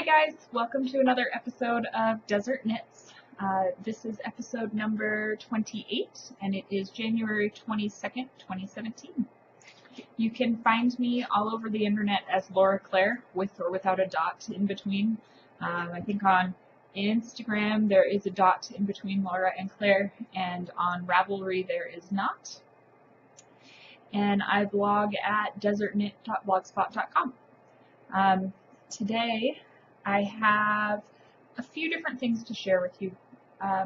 Hi guys, welcome to another episode of Desert Knits. This is episode number 28 and it is January 22nd, 2017. You can find me all over the internet as loraclare, with or without a dot in between. I think on Instagram there is a dot in between Laura and Claire, and on Ravelry there is not. And I blog at desertknit.blogspot.com. Today I have a few different things to share with you.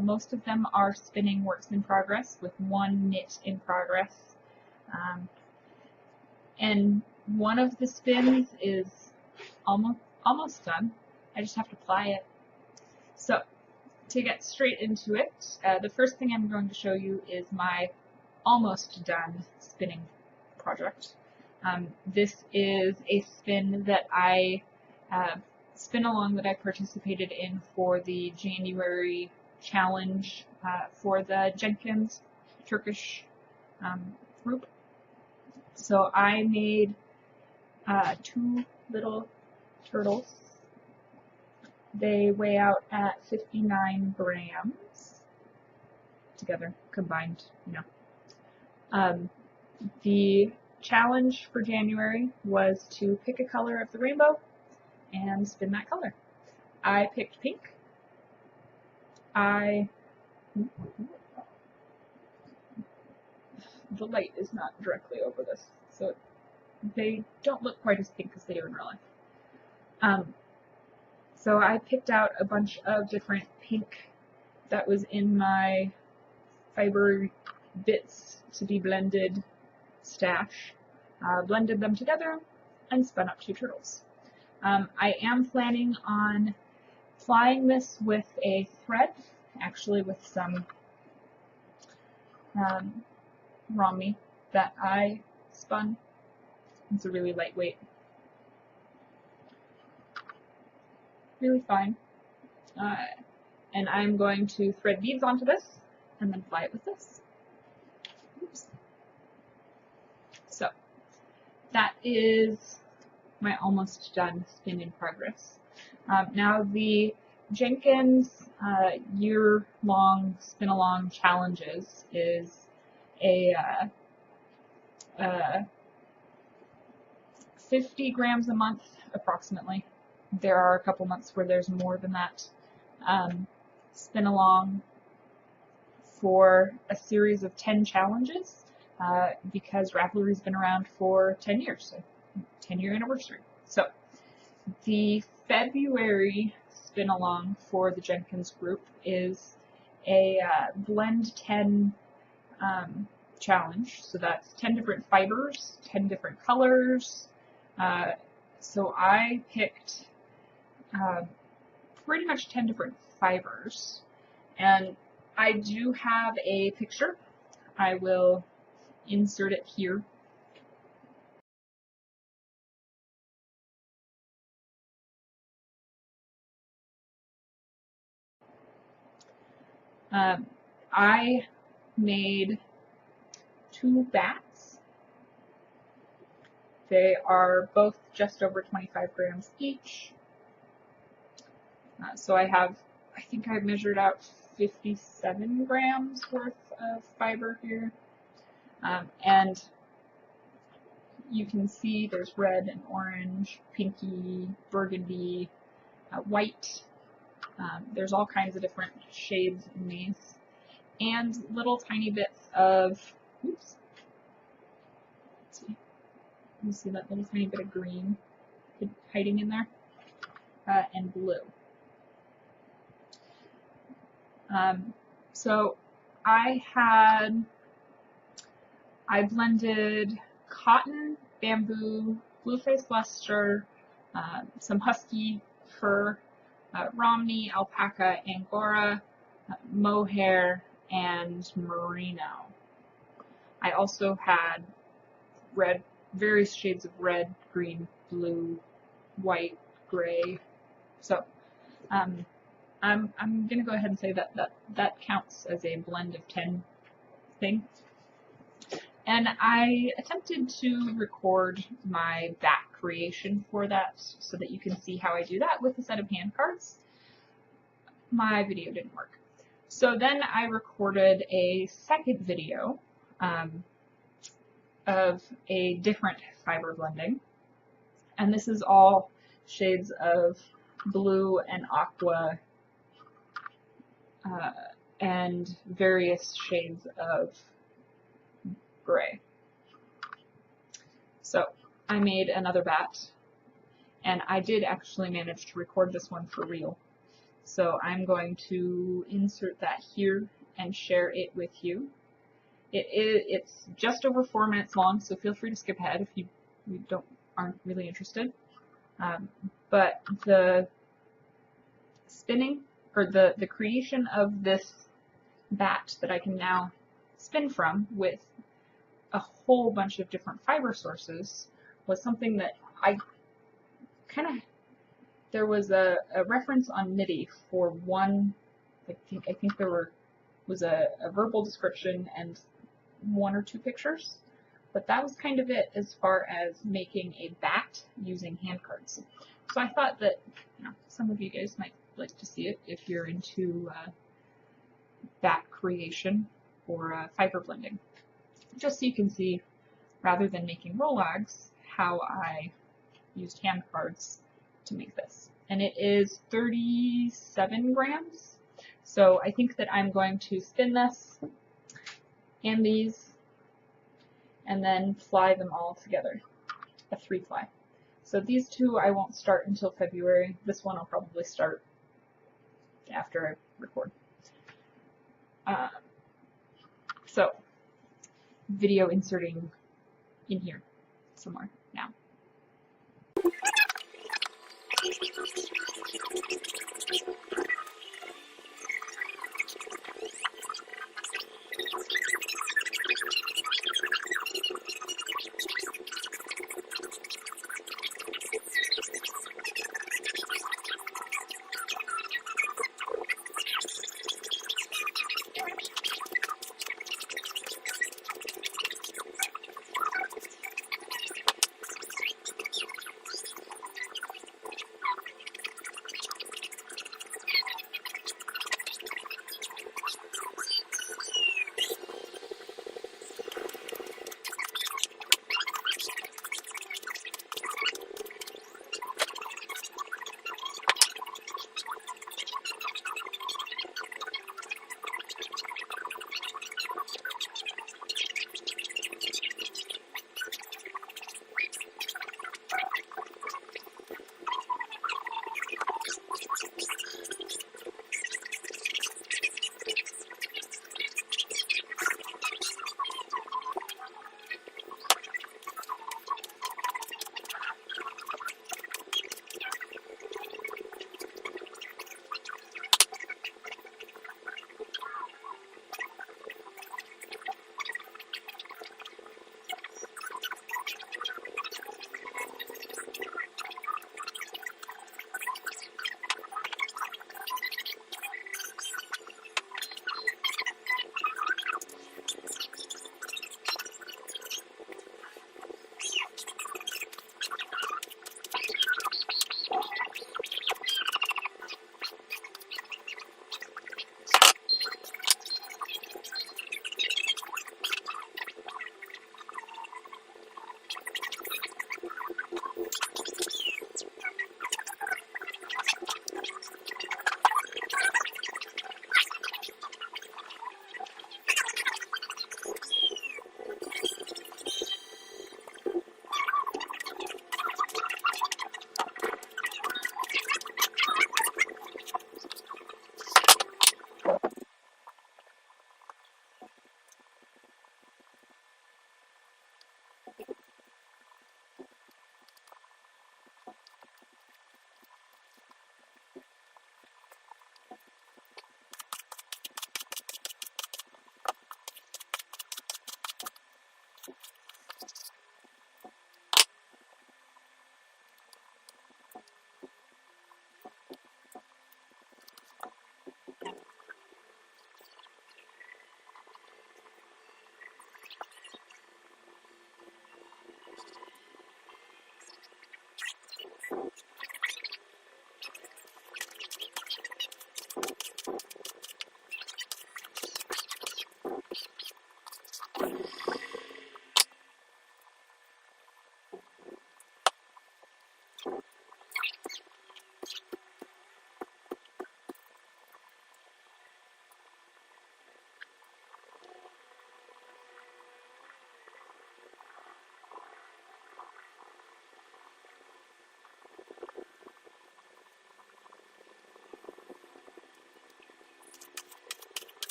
Most of them are spinning works in progress with one knit in progress. And one of the spins is almost done. I just have to ply it. So to get straight into it, the first thing I'm going to show you is my almost done spinning project. This is a spin that I spin along that I participated in for the January challenge for the Jenkins Turkish group. So I made two little turtles. They weigh out at 59 grams together, combined, you know. The challenge for January was to pick a color of the rainbow and spin that color. I picked pink. The light is not directly over this, so they don't look quite as pink as they do in real life. So I picked out a bunch of different pink that was in my fiber bits to be blended stash, blended them together, and spun up two turtles. I am planning on plying this with a thread, actually with some Romney that I spun. It's a really lightweight, really fine. And I'm going to thread beads onto this and then ply it with this. Oops. So that is my almost done spin in progress. Now the Jenkins year-long spin-along challenges is a 50 grams a month approximately. There are a couple months where there's more than that. Spin-along for a series of 10 challenges because Ravelry's been around for 10 years. So 10-year anniversary. So the February spin along for the Jenkins group is a blend 10 challenge. So that's 10 different fibers, 10 different colors. So I picked pretty much 10 different fibers, and I do have a picture. I will insert it here. I made two bats. They are both just over 25 grams each. So I think I've measured out 57 grams worth of fiber here. And you can see there's red and orange, pinky, burgundy, white. There's all kinds of different shades in these, and little tiny bits of, oops, let's see, you see that little tiny bit of green hiding in there, and blue. So I blended cotton, bamboo, blue-faced luster, some husky fur, Romney, alpaca, angora, mohair, and merino. I also had various shades of red, green, blue, white, gray. So I'm going to go ahead and say that counts as a blend of 10 thing. And I attempted to record my back creation for that so that you can see how I do that with a set of hand cards. My video didn't work. So then I recorded a second video of a different fiber blending. And this is all shades of blue and aqua and various shades of gray. So I made another bat, and I did actually manage to record this one for real. So I'm going to insert that here and share it with you. It's just over 4 minutes long, so feel free to skip ahead if you aren't really interested. But the spinning, or the creation of this bat that I can now spin from with a whole bunch of different fiber sources was something that I kind of, there was a reference on MIDI for one, I think there was a verbal description and 1 or 2 pictures, but that was kind of it as far as making a bat using hand cards. So I thought that, you know, some of you guys might like to see it if you're into bat creation or fiber blending. Just so you can see, rather than making roll-lags, how I used hand cards to make this. And it is 37 grams. So I think that I'm going to spin this and these and then fly them all together, a 3-fly. So these two I won't start until February. This one I'll probably start after I record. So video inserting in here somewhere now.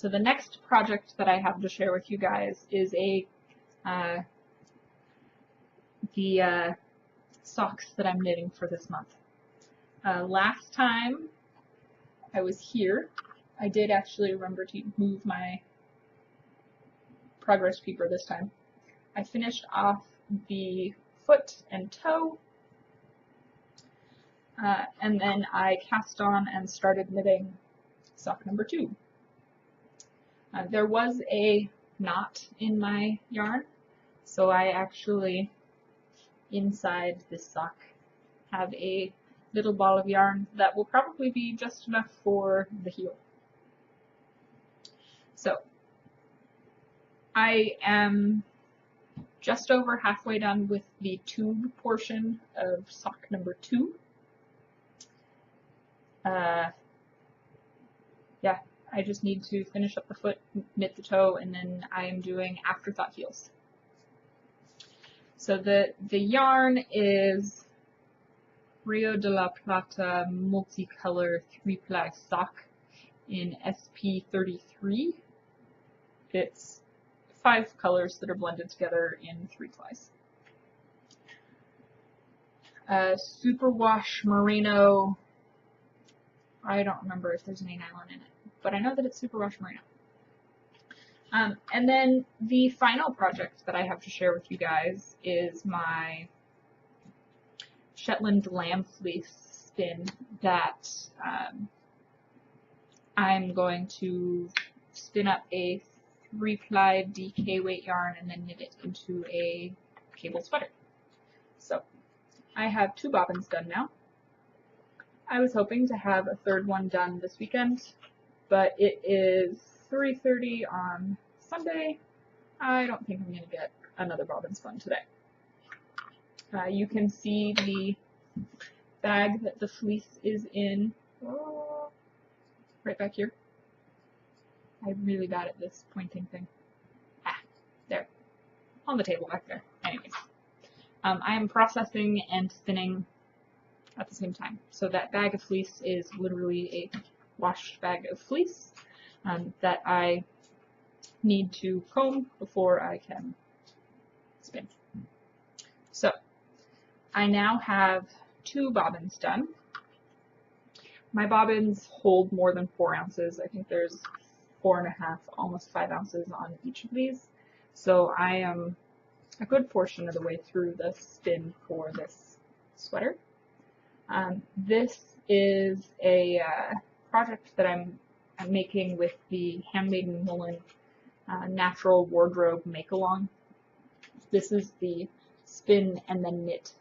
So the next project that I have to share with you guys is the socks that I'm knitting for this month. Last time I was here, I did actually remember to move my progress paper this time. I finished off the foot and toe, and then I cast on and started knitting sock number 2. There was a knot in my yarn, so I actually, inside this sock, have a little ball of yarn that will probably be just enough for the heel. So I am just over halfway done with the tube portion of sock number 2. Yeah, I just need to finish up the foot, knit the toe, and then I am doing afterthought heels. So the yarn is Rio de la Plata multicolor 3-ply sock in SP33. It's 5 colors that are blended together in 3 plies. Superwash Merino. I don't remember if there's any nylon in it, but I know that it's Superwash Merino. And then the final project that I have to share with you guys is my Shetland lamb fleece spin that I'm going to spin up a 3-ply DK weight yarn and then knit it into a cable sweater. So I have 2 bobbins done now. I was hoping to have a 3rd one done this weekend, but it is 3:30 on Sunday. I don't think I'm going to get another bobbin spun today. You can see the bag that the fleece is in right back here. I'm really bad at this pointing thing. There. On the table back there. Anyways. I am processing and spinning at the same time. So that bag of fleece is literally a washed bag of fleece that I need to comb before I can spin. So I now have 2 bobbins done. My bobbins hold more than 4 ounces. I think there's 4.5, almost 5 ounces on each of these. So I am a good portion of the way through the spin for this sweater. This is a project that I'm making with the Handmaiden Woolen Natural Wardrobe Make-Along. This is the spin and then knit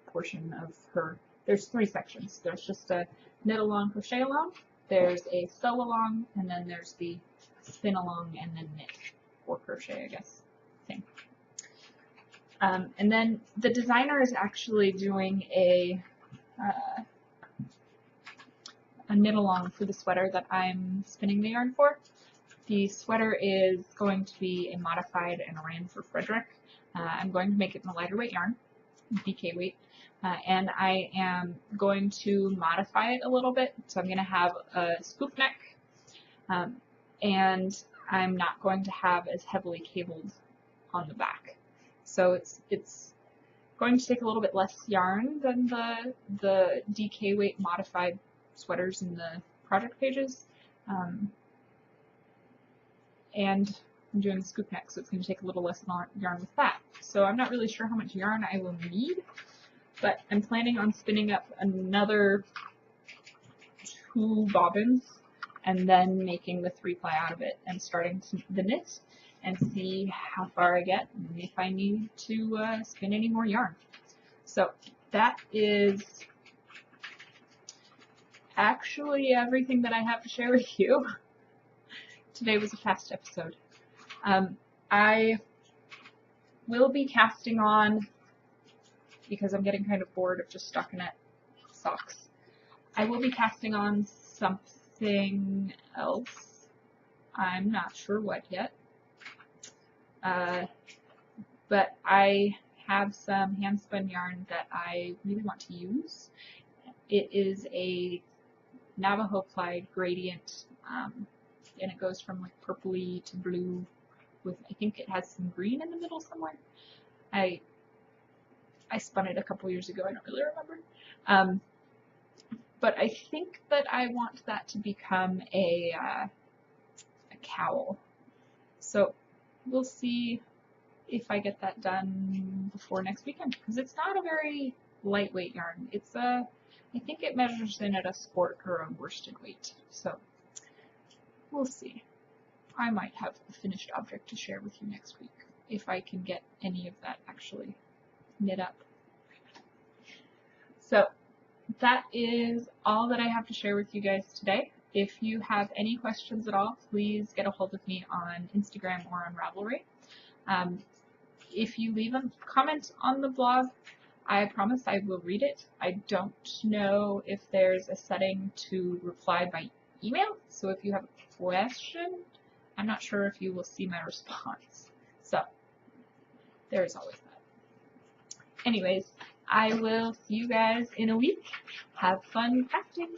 portion of her. There's 3 sections. There's just a knit along, crochet along, there's a sew along, and then there's the spin along and then knit or crochet, I guess, thing. And then the designer is actually doing a knit along for the sweater that I'm spinning the yarn for. The sweater is going to be a modified and ran for Frederick. I'm going to make it in a lighter weight yarn, DK weight, and I am going to modify it a little bit. So I'm going to have a scoop neck, and I'm not going to have as heavily cabled on the back. So it's going to take a little bit less yarn than the DK weight modified sweaters in the project pages. And I'm doing a scoop neck, so it's going to take a little less yarn with that. So I'm not really sure how much yarn I will need, but I'm planning on spinning up another 2 bobbins and then making the 3-ply out of it and starting the knit and see how far I get and if I need to spin any more yarn. So that is actually everything that I have to share with you. Today was a fast episode. I will be casting on, because I'm getting kind of bored of just stockinette socks, I will be casting on something else. I'm not sure what yet. But I have some hand spun yarn that I really want to use. It is a Navajo plied gradient. and it goes from like purpley to blue with, I think it has some green in the middle somewhere. I spun it a couple years ago, I don't really remember. But I think that I want that to become a cowl. So we'll see if I get that done before next weekend, because it's not a very lightweight yarn. It's I think it measures in at a sport or a worsted weight. So we'll see. I might have a finished object to share with you next week if I can get any of that actually knit up. So that is all that I have to share with you guys today. If you have any questions at all, please get a hold of me on Instagram or on Ravelry. If you leave a comment on the blog, I promise I will read it. I don't know if there's a setting to reply by email, so if you have a question, I'm not sure if you will see my response. So there's always that. Anyways, I will see you guys in a week. Have fun crafting!